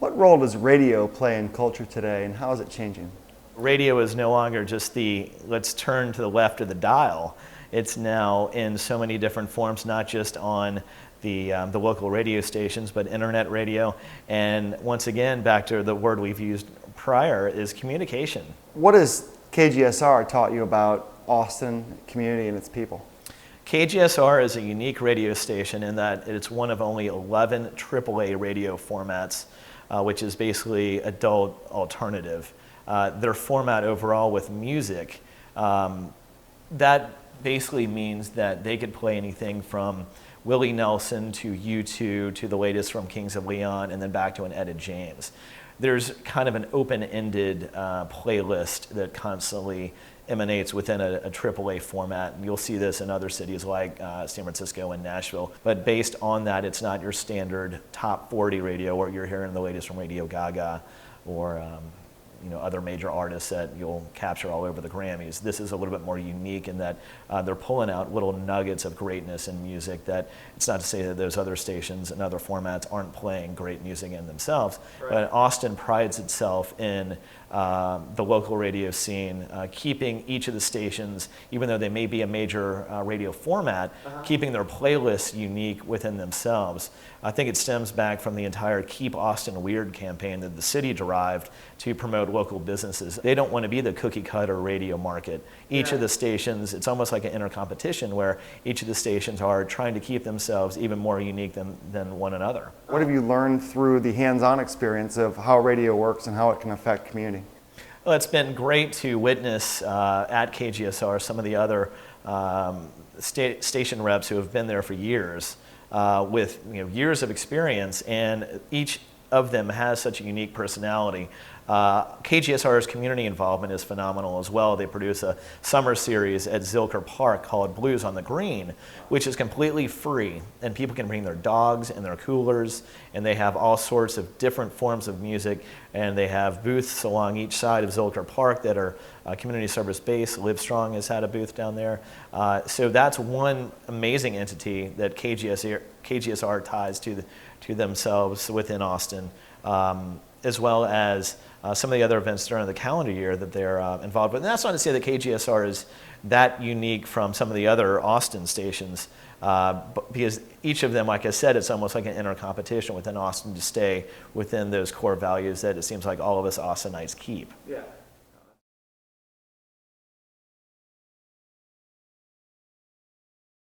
What role does radio play in culture today, and how is it changing? Radio is no longer just the let's turn to the left of the dial. It's now in so many different forms, not just on the local radio stations, but internet radio. And once again, back to the word we've used prior, is communication. What has KGSR taught you about Austin community and its people? KGSR is a unique radio station in that it's one of only 11 AAA radio formats, which is basically adult alternative. Their format overall with music, that basically means that they could play anything from Willie Nelson to U2 to the latest from Kings of Leon and then back to an Etta James. There's kind of an open-ended playlist that constantly emanates within a AAA format. You'll see this in other cities like San Francisco and Nashville. But based on that, it's not your standard top 40 radio where you're hearing the latest from Radio Gaga or other major artists that you'll capture all over the Grammys. This is a little bit more unique in that they're pulling out little nuggets of greatness in music that it's not to say that those other stations and other formats aren't playing great music in themselves, right. But Austin prides itself in the local radio scene, keeping each of the stations, even though they may be a major radio format, keeping their playlists unique within themselves. I think it stems back from the entire Keep Austin Weird campaign that the city derived to promote local businesses. They don't want to be the cookie cutter radio market. Each of the stations, it's almost like an inner competition where each of the stations are trying to keep themselves even more unique than one another. What have you learned through the hands-on experience of how radio works and how it can affect community? Well, it's been great to witness at KGSR some of the other station reps who have been there for years with years of experience, and each of them has such a unique personality. KGSR's community involvement is phenomenal as well. They produce a summer series at Zilker Park called Blues on the Green, which is completely free, and people can bring their dogs and their coolers, and they have all sorts of different forms of music, and they have booths along each side of Zilker Park that are community service based. Livestrong has had a booth down there. So that's one amazing entity that KGSR ties to themselves within Austin, as well as some of the other events during the calendar year that they're involved with. And that's not to say that KGSR is that unique from some of the other Austin stations, because each of them, like I said, it's almost like an inner competition within Austin to stay within those core values that it seems like all of us Austinites keep. Yeah.